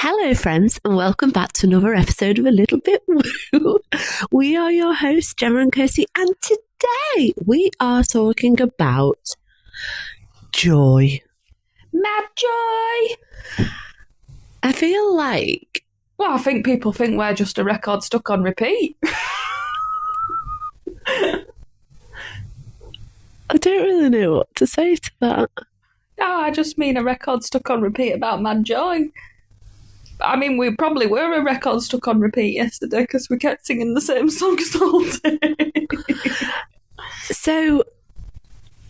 Hello, friends, and welcome back to another episode of A Little Bit Woo. We are your hosts, Gemma and Kirsty, and today we are talking about joy. Mad joy! I feel like... Well, I think people think we're just a record stuck on repeat. I don't really know what to say to that. No, I just mean a record stuck on repeat about Mad Joy. I mean, we probably were a record stuck on repeat yesterday because we kept singing the same songs all day. So,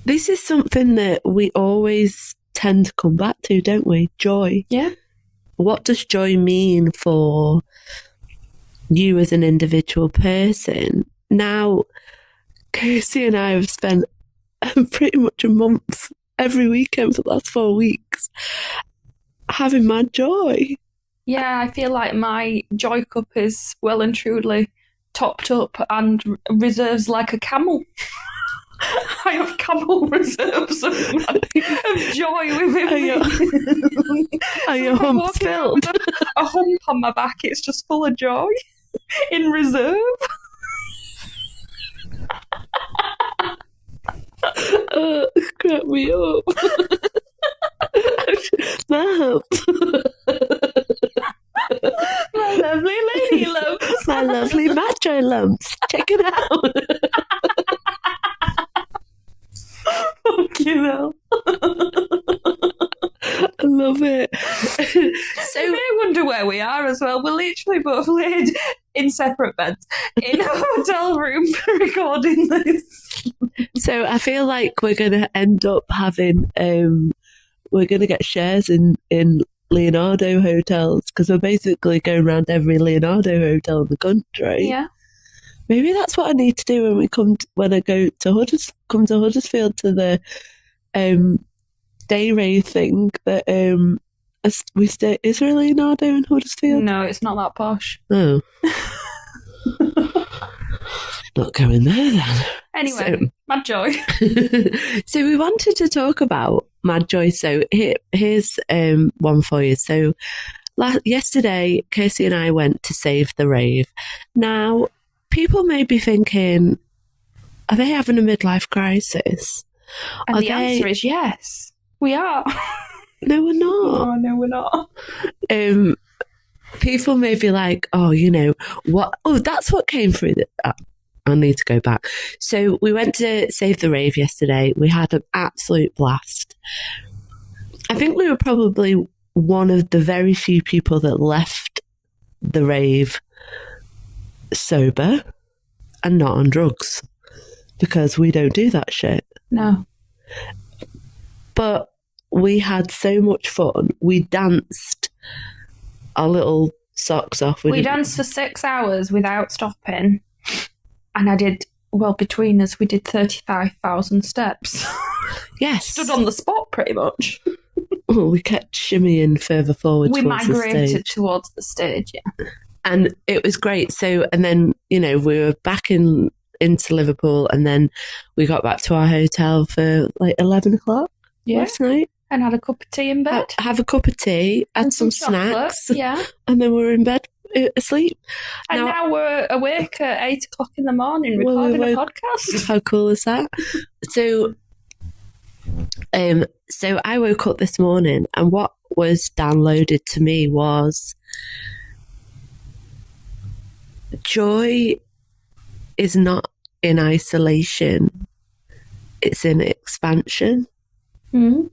this is something that we always tend to come back to, don't we? Joy. Yeah. What does joy mean for you as an individual person? Now, Kirsty and I have spent pretty much a month every weekend for the last 4 weeks having mad joy. Yeah, I feel like my joy cup is well and truly topped up and reserves like a camel. I have camel reserves of joy within me. Are your humps filled? A hump on my back, it's just full of joy in reserve. Crack me up. Mom. My lovely lady lumps. My lovely mad joy lumps. Check it out. Fucking hell. I love it. So you may wonder where we are as well. We're literally both laid in separate beds in a hotel room recording this. So I feel like we're going to end up having, we're going to get shares in Leonardo hotels because we're basically going around every Leonardo hotel in the country. Yeah. Maybe that's what I need to do when I go to Huddersfield to the day rave thing that we stay. Is there a Leonardo in Huddersfield? No, it's not that posh. Oh. Not going there then. Anyway, Mad Joy. So we wanted to talk about Mad Joy. So here's one for you. So yesterday, Kirsty and I went to Save the Rave. Now, people may be thinking, are they having a midlife crisis? And the answer is yes, we are. No, we're not. Oh, no, we're not. People may be like, oh, you know, what? Oh, that's what came through. I need to go back. So we went to Save the Rave yesterday. We had an absolute blast. I think we were probably one of the very few people that left the rave sober and not on drugs because we don't do that shit. No. But we had so much fun. We danced our little socks off. We danced for 6 hours without stopping. And I did, well, between us, we did 35,000 steps. Yes. Stood on the spot, pretty much. Oh, we kept shimmying further forward. We towards migrated towards the stage, yeah. And it was great. So, and then, you know, we were back into Liverpool, and then we got back to our hotel for like 11 o'clock last night. And had a cup of tea in bed. Have a cup of tea, had some snacks. Yeah. And then we were in bed asleep. And now we're awake at 8 o'clock in the morning recording a podcast. How cool is that? So I woke up this morning, and what was downloaded to me was joy is not in isolation, it's in expansion. Mm-hmm.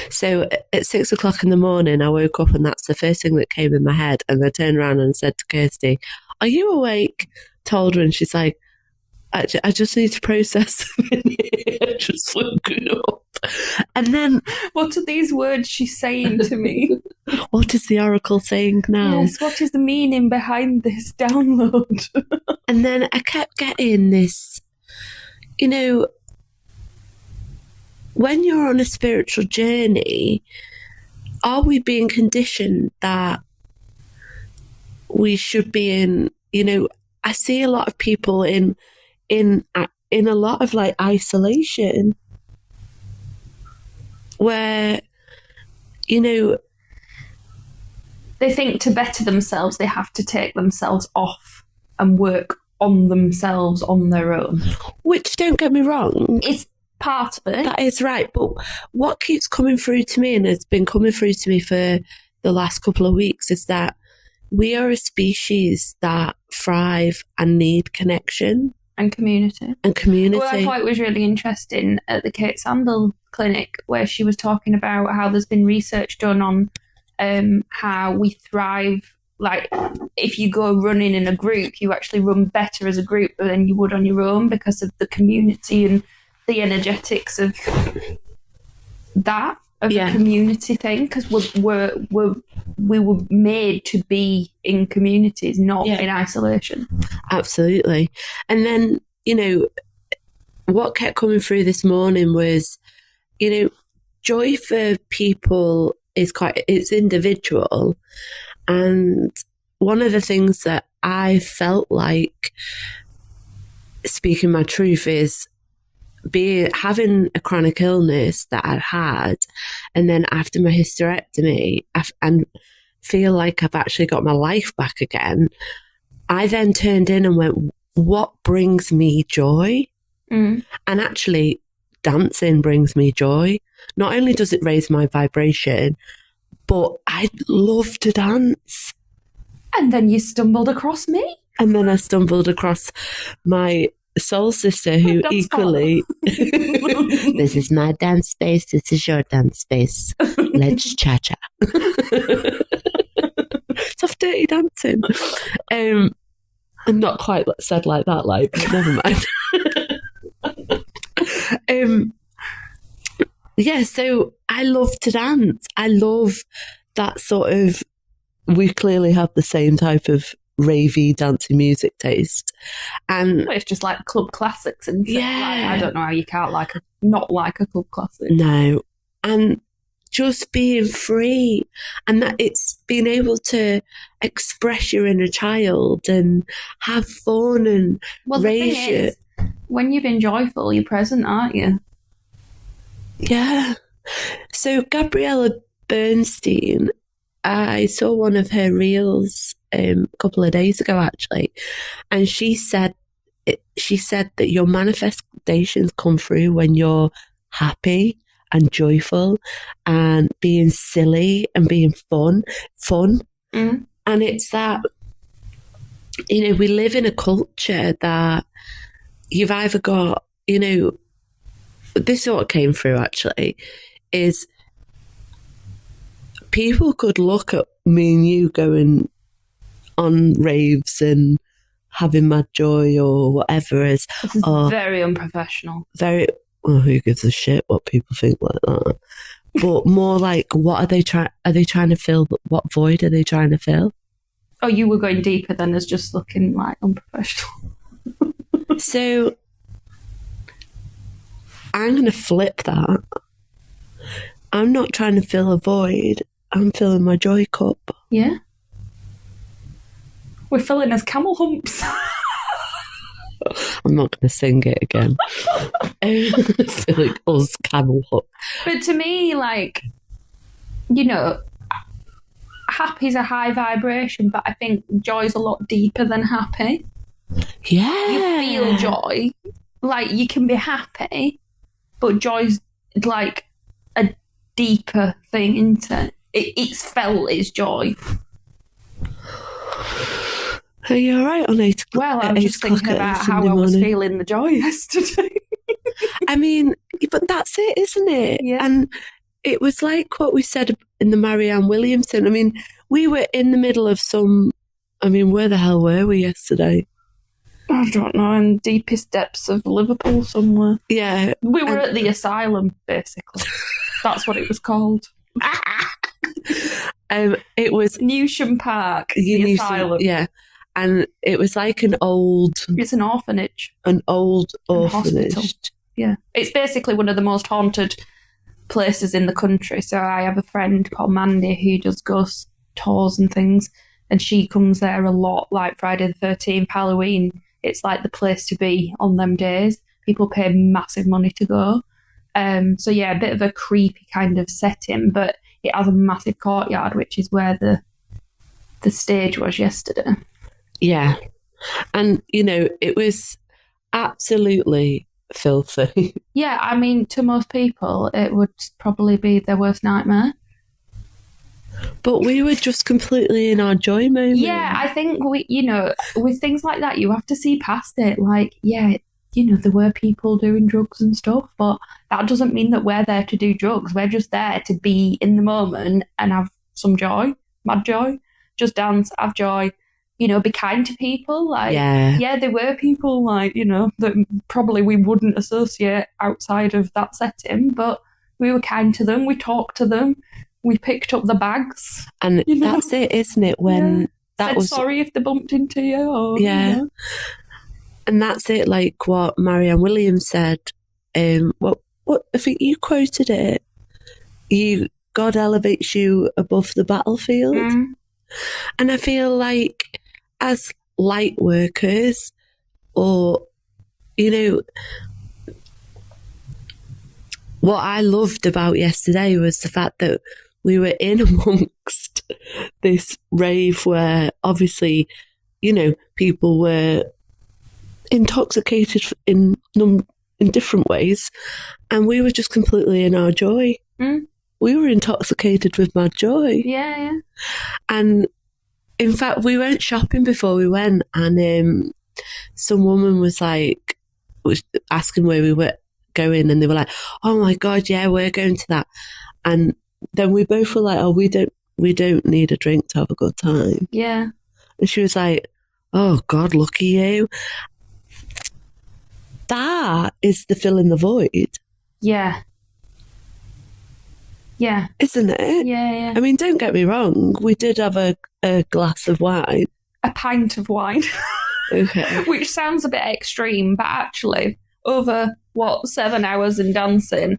So at 6 o'clock in the morning, I woke up and that's the first thing that came in my head. And I turned around and said to Kirsty, "Are you awake?" Told her, and she's like, I just need to process them. I just woken up. And then... What are these words she's saying to me? What is the oracle saying now? Yes, what is the meaning behind this download? And then I kept getting this, you know... When you're on a spiritual journey, are we being conditioned that we should be in, you know, I see a lot of people in a lot of like isolation where, you know, they think to better themselves, they have to take themselves off and work on themselves on their own. Which, don't get me wrong, It's part of it. that is right. But what keeps coming through to me, and has been coming through to me for the last couple of weeks, is that we are a species that thrive and need connection And community. and community. Well, I thought it was really interesting at the Kate Sandel clinic, where she was talking about how there's been research done on how we thrive. Like, if you go running in a group, you actually run better as a group than you would on your own because of the community and the energetics of that, of Yeah. the community thing. Because we were made to be in communities, not Yeah. in isolation. Absolutely. And then, what kept coming through this morning was, joy for people it's individual. And one of the things that I felt like, speaking my truth, is having a chronic illness that I'd had, and then after my hysterectomy, and feel like I've actually got my life back again. I then turned in and went, what brings me joy? Mm. And actually, dancing brings me joy. Not only does it raise my vibration, but I love to dance. And then you stumbled across me. And then I stumbled across my soul sister, who Dance equally, this is my dance space, this is your dance space. Let's cha-cha. Soft dirty dancing. And not quite said like that, but never mind. Yeah, so I love to dance. I love that sort of, we clearly have the same type of ravey dancing music taste. And It's just like club classics, and Yeah. I don't know how you can't not like a club classic. no, and just being free, and that it's being able to express your inner child and have fun and Well, the raise thing is, when you've been joyful, you're present, aren't you? yeah. So Gabriella Bernstein, I saw one of her reels a couple of days ago, actually, and she said that your manifestations come through when you're happy and joyful and being silly and being fun. Mm. And it's that, we live in a culture that you've either got, this is what came through actually, is people could look at me and you going on raves and having mad joy or whatever as This is Oh. very unprofessional. very, well, who gives a shit what people think like that? But more like, what are they trying to fill? What void are they trying to fill? Oh, you were going deeper than us just looking like unprofessional. So I'm going to flip that. I'm not trying to fill a void. I'm filling my joy cup. Yeah. We're filling as camel humps. I'm not going to sing it again. Filling us camel hump. But to me, happy's a high vibration, but I think joy's a lot deeper than happy. Yeah. You feel joy. Like, you can be happy, but joy's like a deeper thing, isn't it? It's felt as joy. Are you all right on 8 o'clock? Well, I'm just thinking about how I was feeling the joy yesterday. I mean, but that's it, isn't it? Yeah. And it was like what we said in the Marianne Williamson. I mean, we were in the middle of where the hell were we yesterday? I don't know, in the deepest depths of Liverpool somewhere. Yeah. We were at the asylum, basically. That's what it was called. It was Newsham Park, the asylum. Yeah. And it was like an old It's an orphanage. orphanage. Hospital. Yeah. It's basically one of the most haunted places in the country. So I have a friend called Mandy who does ghost tours and things, and she comes there a lot, like Friday the 13th, Halloween. It's like the place to be on them days. People pay massive money to go. So yeah, a bit of a creepy kind of setting, but it has a massive courtyard, which is where the the stage was yesterday. Yeah. And, it was absolutely filthy. Yeah, I mean, to most people, it would probably be their worst nightmare. But we were just completely in our joy moment. Yeah, I think with things like that, you have to see past it. Like, yeah, there were people doing drugs and stuff, but that doesn't mean that we're there to do drugs. We're just there to be in the moment and have some joy, mad joy, just dance, have joy, be kind to people. Like, yeah, there were people like, that probably we wouldn't associate outside of that setting, but we were kind to them. We talked to them. We picked up the bags. And that's it, isn't it? When that said was sorry if they bumped into you. Or, And that's it, like what Marianne Williams said. What I think you quoted it. God elevates you above the battlefield. Mm. And I feel like as light workers, or, what I loved about yesterday was the fact that we were in amongst this rave where obviously, people were intoxicated in different ways, and we were just completely in our joy. Mm. We were intoxicated with my joy. Yeah. And in fact, we went shopping before we went, and some woman was asking where we were going, and they were like, "Oh my God, yeah, we're going to that." And then we both were like, "Oh, we don't need a drink to have a good time." Yeah. And she was like, "Oh God, look at you." That is the fill in the void. Yeah. Yeah. Isn't it? Yeah. I mean, don't get me wrong. We did have a glass of wine. A pint of wine. Okay. Which sounds a bit extreme, but actually, over, 7 hours in dancing,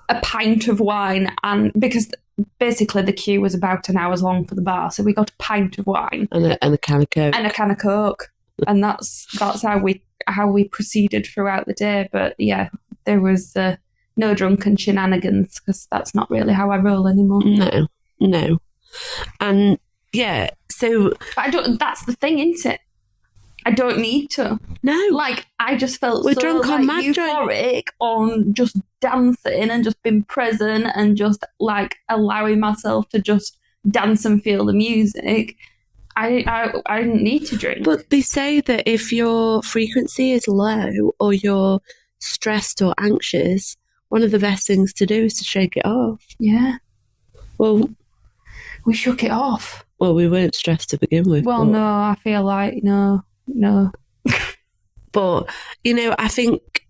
a pint of wine, and because basically the queue was about an hour long for the bar, so we got a pint of wine. And a can of Coke. And a can of Coke. And that's how we proceeded throughout the day. But yeah, there was no drunken shenanigans, because that's not really how I roll anymore. No. And yeah, so that's the thing, isn't it? I don't need to. No. Like, I just felt We're drunk on mad euphoric on just dancing and just being present and just like allowing myself to just dance and feel the music. I didn't need to drink. But they say that if your frequency is low or you're stressed or anxious, one of the best things to do is to shake it off. Yeah. Well, we shook it off. Well, we weren't stressed to begin with. Well, no, I feel like no. But, I think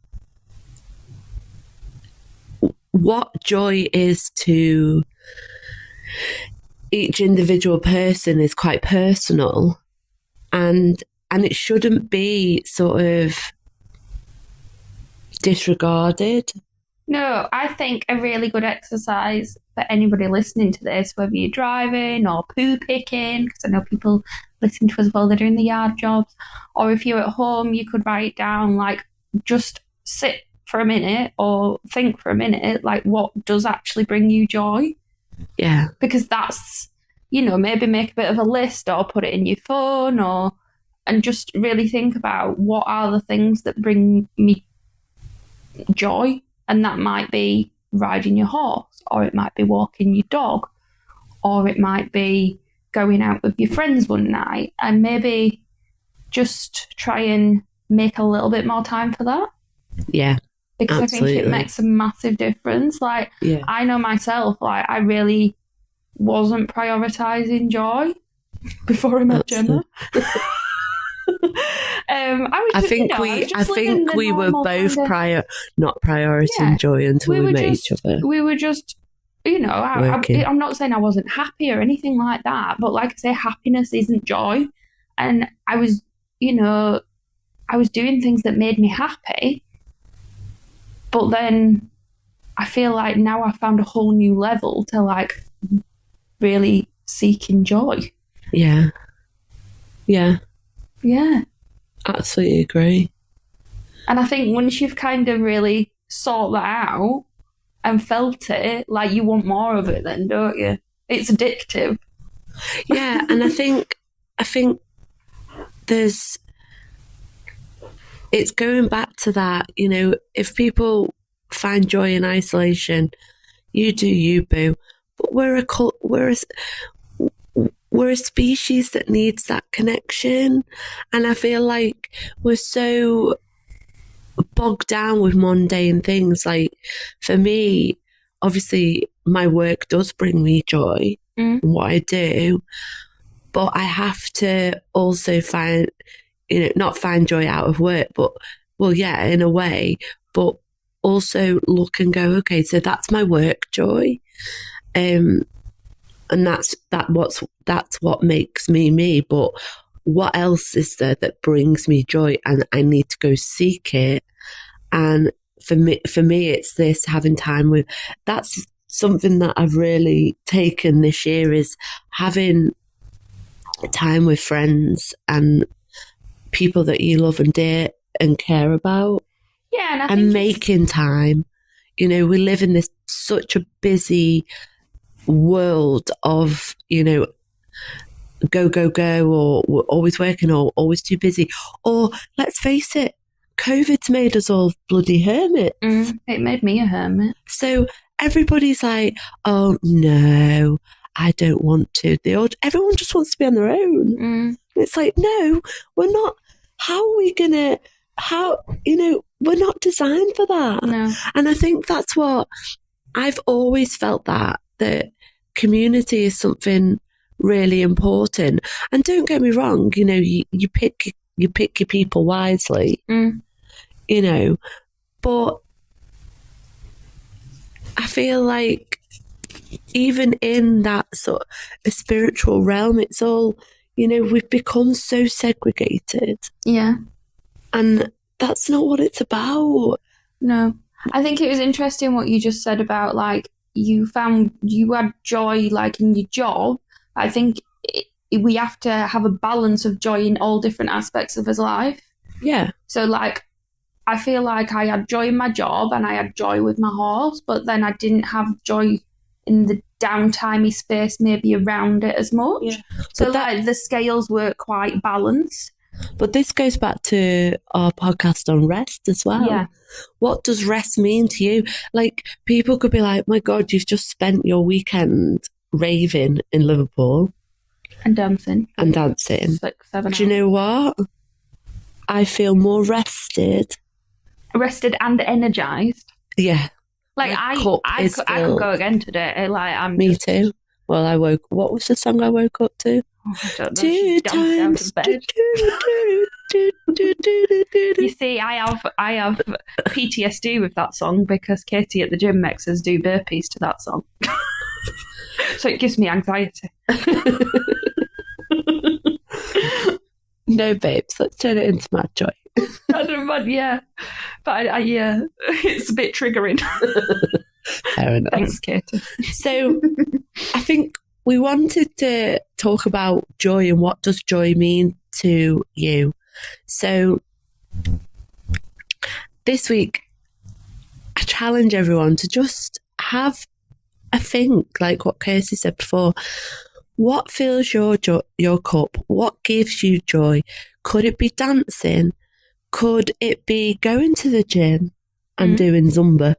what joy is to each individual person is quite personal, and it shouldn't be sort of disregarded. No, I think a really good exercise for anybody listening to this, whether you're driving or poo picking, because I know people listen to us while they're doing the yard jobs, or if you're at home, you could write down, like, just sit for a minute or think for a minute, like, what does actually bring you joy? Yeah. Because that's, maybe make a bit of a list or put it in your phone, and just really think about what are the things that bring me joy. And that might be riding your horse, or it might be walking your dog, or it might be going out with your friends one night, and maybe just try and make a little bit more time for that. Yeah. Because absolutely. I think it makes a massive difference. Like, yeah. I know myself, like, I really wasn't prioritising joy before I met Gemma. I think we were both not prioritizing joy until we met each other. We were just, I'm not saying I wasn't happy or anything like that, but like I say, happiness isn't joy. And I was, I was doing things that made me happy, but then I feel like now I found a whole new level to, like, really seeking joy. Yeah. Yeah. Yeah. Absolutely agree. And I think once you've kind of really sought that out and felt it, like, you want more of it then, don't you? It's addictive. Yeah, and I think there's, it's going back to that, you know, if people find joy in isolation, you do you, boo. But we're a species that needs that connection, and I feel like we're so bogged down with mundane things. Like for me, obviously, my work does bring me joy in what I do, but I have to also find, you know, not find joy out of work, but well, yeah, in a way, but also look and go, okay, so that's my work joy, and that's what makes me me. But what else is there that brings me joy, and I need to go seek it. And for me, it's this, having time with. That's something that I've really taken this year, is having time with friends and people that you love and dear and care about. Yeah, and I and think making time. You know, we live in this such a busy world of, you know, go, or we're always working or always too busy. Or let's face it, COVID's made us all bloody hermits. It made me a hermit. So everybody's like, oh no, I don't want to. Everyone just wants to be on their own. It's like, no, we're not. How are we gonna? You know, we're not designed for that. No. And I think that's what I've always felt, that community is something really important. And don't get me wrong, you know, you pick your people wisely, you know, but I feel like even in that sort of a spiritual realm, it's all, you know, we've become so segregated. Yeah. And that's not what it's about. No. I think it was interesting what you just said about, like, you had joy, like, in your job. I think we have to have a balance of joy in all different aspects of his life. Yeah. So, like, I feel like I had joy in my job and I had joy with my horse, but then I didn't have joy in the downtimey space maybe around it as much. Yeah. So, like, the scales weren't quite balanced. But this goes back to our podcast on rest as well. Yeah. What does rest mean to you? Like, people could be like, my God, you've just spent your weekend raving in Liverpool. And dancing. It's like 7 hours. Do you know what? I feel more rested. Rested and energized. Yeah. Like, I could go again today. Like, Me too. Well, what was the song I woke up to? Oh, I don't know. 2 times. You see, I have PTSD with that song because Katie at the gym makes us do burpees to that song. So it gives me anxiety. No, babes, let's turn it into mad joy. Yeah. But it's a bit triggering. Fair enough. Thanks, Katie. So I think we wanted to talk about joy and what does joy mean to you. So this week, I challenge everyone to just have a think, like what Kirsty said before. What fills your cup? What gives you joy? Could it be dancing? Could it be going to the gym and doing Zumba?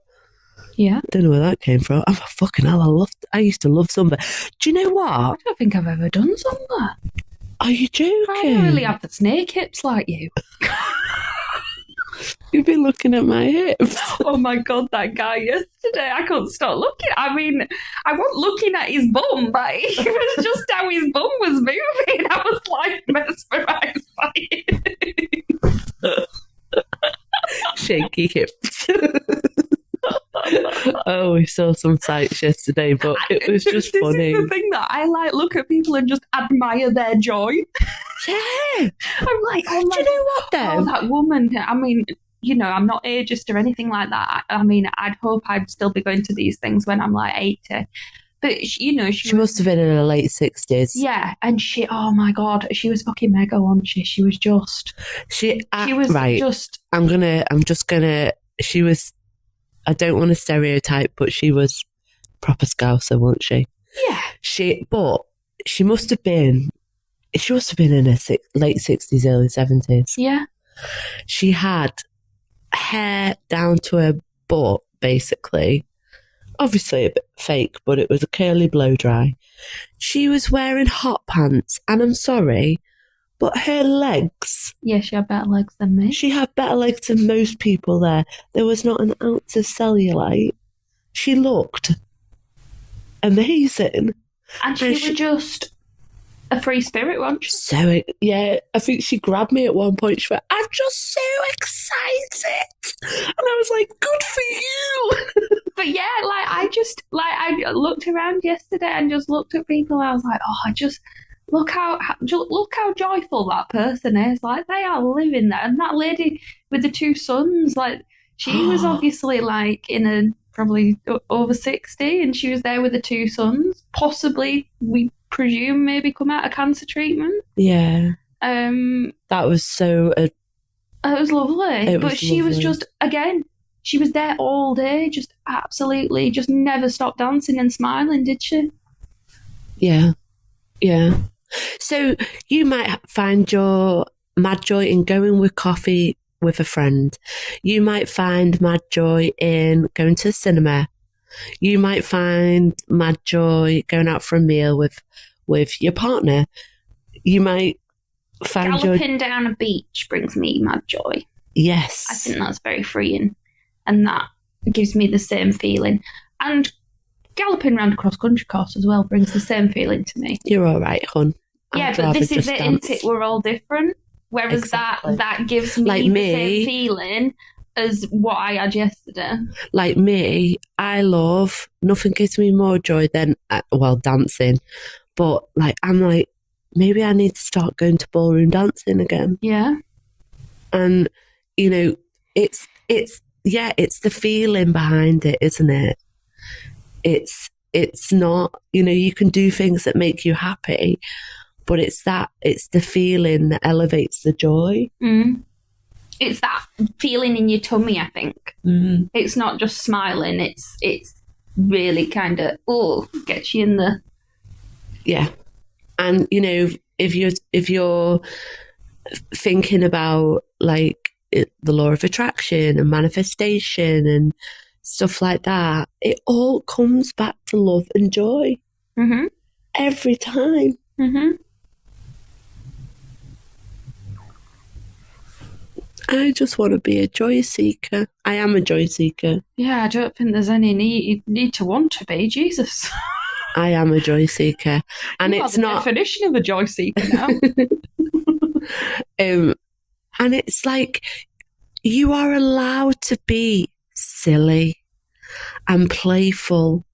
Yeah. Don't know where that came from. I'm fucking hell. I used to love Zumba. Do you know what? I don't think I've ever done Zumba. Are you joking? I don't really have the snake hips like you. You've been looking at my hips. Oh my God, that guy yesterday. I couldn't stop looking. I mean, I wasn't looking at his bum, but it was just how his bum was moving. I was like mesmerised by it. Shaky hips. Oh, we saw some sights yesterday, but it was just funny. This is the thing that I like, look at people and just admire their joy. Yeah. I'm like, oh my, do you know what though? Oh, that woman. I mean, you know, I'm not ageist or anything like that. I mean, I'd hope I'd still be going to these things when I'm like 80. But, you know, she must have been in her late 60s. Yeah, and she, oh my God, she was fucking mega, wasn't she? She was just... She was right. Just... She was... I don't want to stereotype, but she was proper Scouser, wasn't she? Yeah. But she must have been in her late 60s, early 70s. Yeah. She had hair down to her butt, basically. Obviously a bit fake, but it was a curly blow dry. She was wearing hot pants, and I'm sorry, but her legs... Yeah, she had better legs than me. She had better legs than most people there. There was not an ounce of cellulite. She looked amazing. And she was just a free spirit, wasn't she? So, yeah, I think she grabbed me at one point. She went, I'm just so excited. And I was like, good for you. But yeah, I looked around yesterday and just looked at people. I was like, oh, look how joyful that person is. Like, they are living there. And that lady with the 2 sons, like, she was obviously like in a probably over 60, and she was there with the 2 sons. Possibly, we presume, maybe come out of cancer treatment. Yeah. That was so... it was lovely. But she was just, again, she was there all day, just absolutely, just never stopped dancing and smiling, did she? Yeah. Yeah. So you might find your mad joy in going with coffee with a friend. You might find mad joy in going to the cinema. You might find mad joy going out for a meal with your partner. You might find galloping down a beach brings me mad joy. Yes. I think that's very freeing, and that gives me the same feeling. And galloping around a cross-country course as well brings the same feeling to me. You're all right, hon. Yeah, but this is it, isn't it? We're all different. Whereas exactly. that gives me like the same feeling as what I had yesterday. Like me, I love, nothing gives me more joy than, dancing. But I'm like, maybe I need to start going to ballroom dancing again. Yeah. And, it's the feeling behind it, isn't it? It's not, you can do things that make you happy, but it's the feeling that elevates the joy. Mm. It's that feeling in your tummy, I think. Mm. It's not just smiling, it's really kind of, gets you in the... Yeah. And, if you're thinking about the law of attraction and manifestation and stuff like that, it all comes back to love and joy. Mm-hmm. Every time. Mm-hmm. I just want to be a joy seeker. I am a joy seeker. Yeah, I don't think there's any need to want to be, Jesus. I am a joy seeker. And you it's are the not... definition of a joy seeker now. And it's like, you are allowed to be silly and playful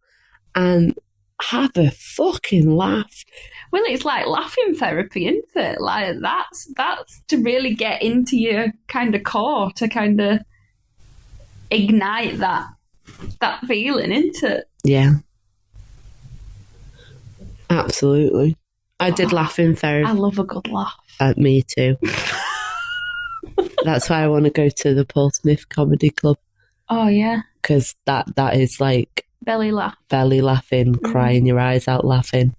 and have a fucking laugh. Well, it's like laughing therapy, isn't it? Like that's to really get into your kind of core, to kind of ignite that feeling, isn't it? Yeah. Absolutely. I did laughing therapy. I love a good laugh. Me too. That's why I want to go to the Paul Smith Comedy Club. Oh, yeah. Because that is like... belly laughing, crying your eyes out laughing.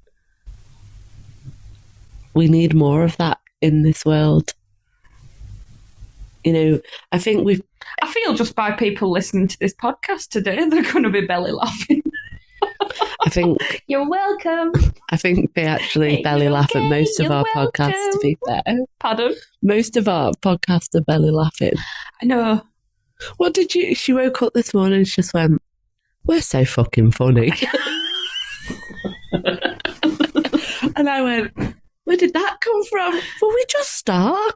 We need more of that in this world. I think I feel just by people listening to this podcast today, they're going to be belly laughing. I think... You're welcome. I think they actually belly laugh at most of our podcasts, to be fair. Pardon? Most of our podcasts are belly laughing. I know. What did you... She woke up this morning and she just went, we're so fucking funny. And I went, where did that come from? Well, we just start.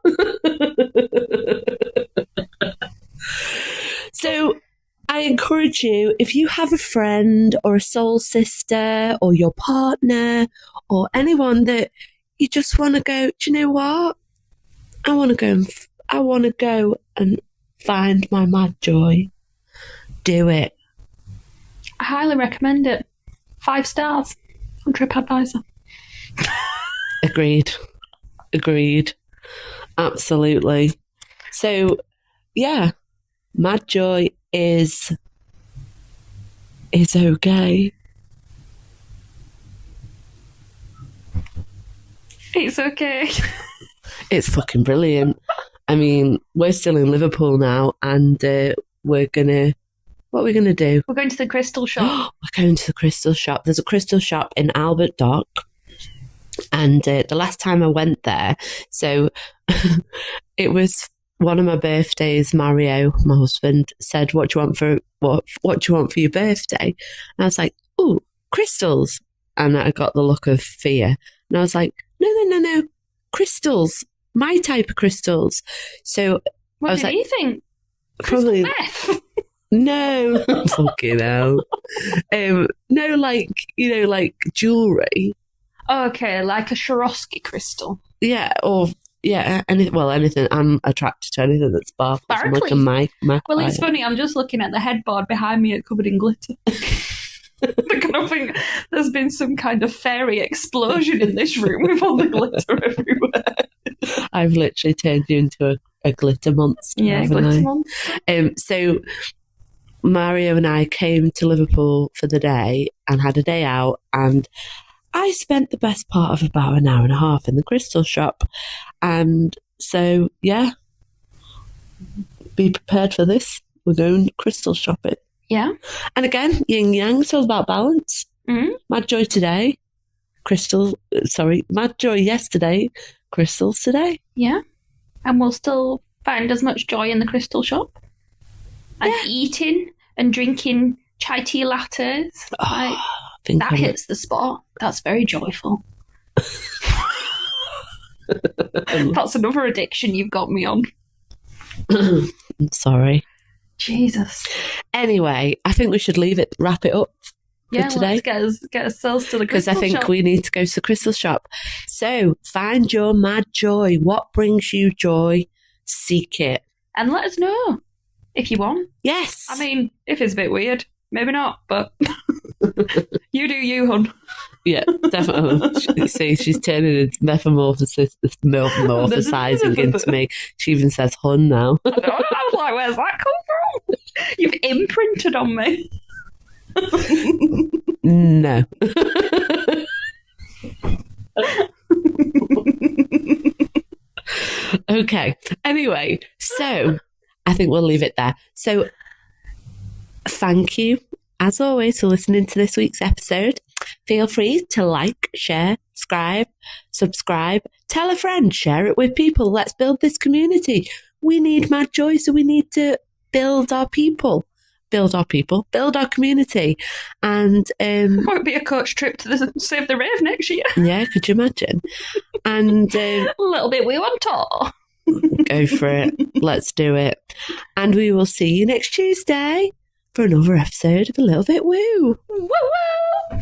So I encourage you, if you have a friend or a soul sister or your partner or anyone that you just want to go, do you know what? I want to go and find my mad joy. Do it. I highly recommend it. 5 stars on TripAdvisor. Agreed. Absolutely. So, yeah, mad joy is okay. It's okay. It's fucking brilliant. I mean, we're still in Liverpool now, and we're gonna. What are we gonna do? We're going to the crystal shop. We're going to the crystal shop. There's a crystal shop in Albert Dock, and the last time I went there, so it was one of my birthdays. Mario, my husband, said, "What do you want for what do you want for your birthday?" And I was like, "Ooh, crystals." And I got the look of fear, and I was like, "No, crystals, my type of crystals." So What I was did like, he think? probably Crystal meth? no, fucking hell. No, like like jewelry. Okay, like a Swarovski crystal. Yeah, or yeah, anything. I'm attracted to anything that sparkles. I'm like a mic. Well, it's funny. I'm just looking at the headboard behind me. It's covered in glitter. I think there's been some kind of fairy explosion in this room with all the glitter everywhere. I've literally turned you into a glitter monster. Yeah, haven't glitter I? monster. So Mario and I came to Liverpool for the day and had a day out, and I spent the best part of about an hour and a half in the crystal shop. And so, yeah, be prepared for this. We're going crystal shopping. Yeah. And again, yin yang, it's all about balance. Mm-hmm. Mad joy today, mad joy yesterday, crystals today. Yeah. And we'll still find as much joy in the crystal shop. And eating and drinking chai tea lattes. Like, that hits the spot. That's very joyful. That's another addiction you've got me on. I'm sorry. Jesus. Anyway, I think we should wrap it up for today. Let's get ourselves to the Because crystal I think shop. we need to go to the crystal shop. So, find your mad joy. What brings you joy? Seek it. And let us know if you want. Yes. I mean, if it's a bit weird, maybe not, but you do you, hun. Yeah, definitely. See, she's turning into metamorphosizing into me. She even says hun now. I was like, where's that come from? You've imprinted on me. No. Okay. Anyway, so I think we'll leave it there. So thank you, as always, for listening to this week's episode. Feel free to like, share, subscribe, tell a friend, share it with people. Let's build this community. We need mad joy, so we need to build our build our community. And Might be a coach trip to the Save the Rave next year. yeah, could you imagine? And A little bit woo on tour. go for it. Let's do it. And we will see you next Tuesday for another episode of A Little Bit Woo. Woo woo!